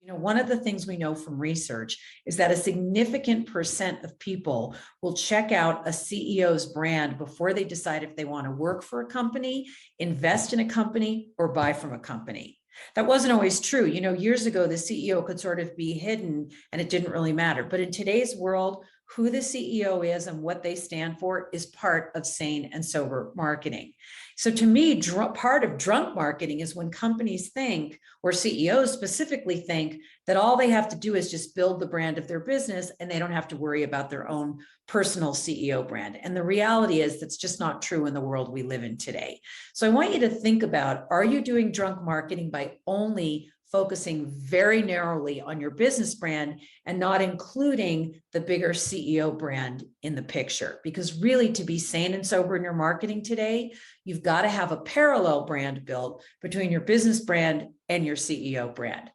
One of the things we know from research is that a significant percent of people will check out a CEO's brand before they decide if they want to work for a company, invest in a company, or buy from a company. That wasn't always true. Years ago, the CEO could sort of be hidden and it didn't really matter. But in today's world, who the CEO is and what they stand for is part of sane and sober marketing. So to me, part of drunk marketing is when companies think, or CEOs specifically think, that all they have to do is just build the brand of their business and they don't have to worry about their own personal CEO brand. And the reality is that's just not true in the world we live in today. So I want you to think about, are you doing drunk marketing by only focusing very narrowly on your business brand and not including the bigger CEO brand in the picture? Because really, to be sane and sober in your marketing today, you've got to have a parallel brand built between your business brand and your CEO brand.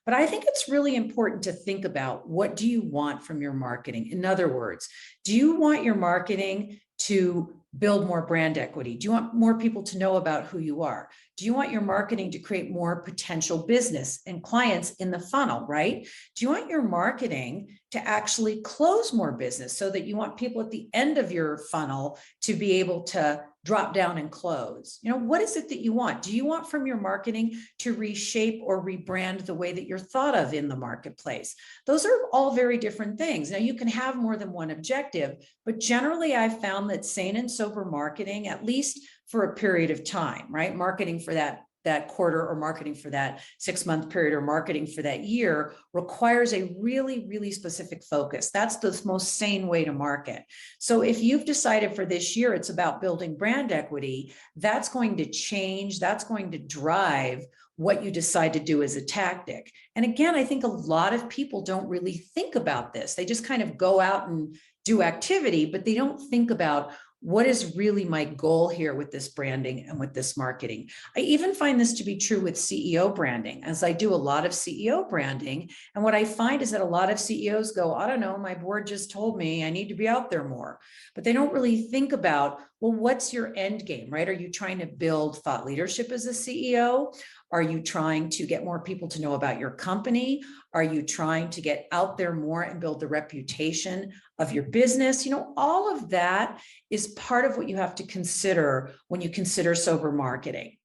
But I think it's really important to think about, what do you want from your marketing? In other words, do you want your marketing to build more brand equity? Do you want more people to know about who you are? Do you want your marketing to create more potential business and clients in the funnel, right? Do you want your marketing to actually close more business so that you want people at the end of your funnel to be able to drop down and close? What is it that you want? Do you want from your marketing to reshape or rebrand the way that you're thought of in the marketplace? Those are all very different things. Now, you can have more than one objective, but generally I've found that sane and sober marketing, at least for a period of time, right? Marketing for that quarter, or marketing for that 6-month period, or marketing for that year, requires a really, really specific focus. That's the most sane way to market. So if you've decided for this year it's about building brand equity, that's going to change. That's going to drive what you decide to do as a tactic. And again, I think a lot of people don't really think about this. They just kind of go out and do activity, but they don't think about, what is really my goal here with this branding and with this marketing? I even find this to be true with CEO branding, as I do a lot of CEO branding. And what I find is that a lot of CEOs go, I don't know, my board just told me I need to be out there more. But they don't really think about, well, what's your end game, right? Are you trying to build thought leadership as a CEO? Are you trying to get more people to know about your company? Are you trying to get out there more and build the reputation of your business? All of that is part of what you have to consider when you consider sober marketing.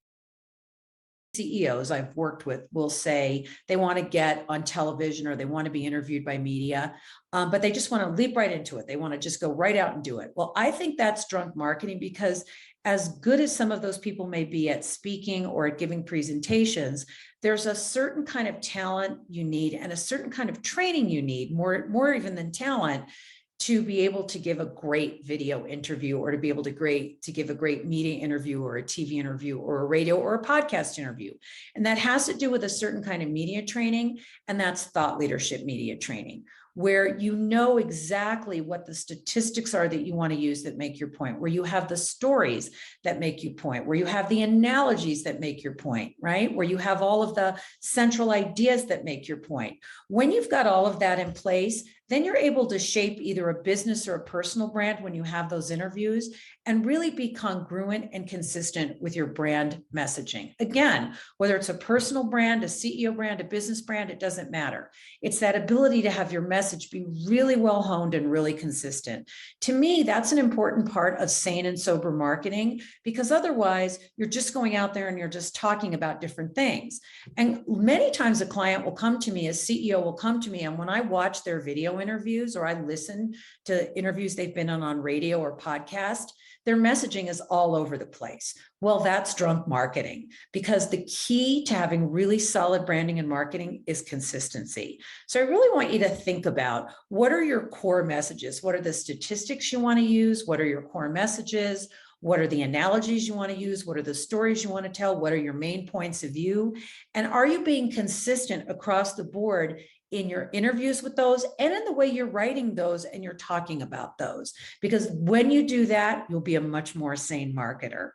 CEOs I've worked with will say they want to get on television or they want to be interviewed by media, but they just want to leap right into it. They want to just go right out and do it. Well, I think that's drunk marketing, because as good as some of those people may be at speaking or at giving presentations, there's a certain kind of talent you need and a certain kind of training you need, more even than talent, to be able to give a great video interview, or to be able to give a great media interview, or a TV interview, or a radio or a podcast interview. And that has to do with a certain kind of media training, and that's thought leadership media training, where you know exactly what the statistics are that you want to use that make your point, where you have the stories that make you point, where you have the analogies that make your point, right? Where you have all of the central ideas that make your point. When you've got all of that in place, then you're able to shape either a business or a personal brand when you have those interviews, and really be congruent and consistent with your brand messaging. Again, whether it's a personal brand, a CEO brand, a business brand, it doesn't matter. It's that ability to have your message be really well honed and really consistent. To me, that's an important part of sane and sober marketing, because otherwise you're just going out there and you're just talking about different things. And many times a client will come to me, a CEO will come to me, and when I watch their video interviews, or I listen to interviews they've been on radio or podcast, their messaging is all over the place. Well, that's drunk marketing, because the key to having really solid branding and marketing is consistency. So I really want you to think about, what are your core messages? What are the statistics you want to use? What are your core messages? What are the analogies you want to use? What are the stories you want to tell? What are your main points of view? And are you being consistent across the board in your interviews with those, and in the way you're writing those and you're talking about those? Because when you do that, you'll be a much more sane marketer.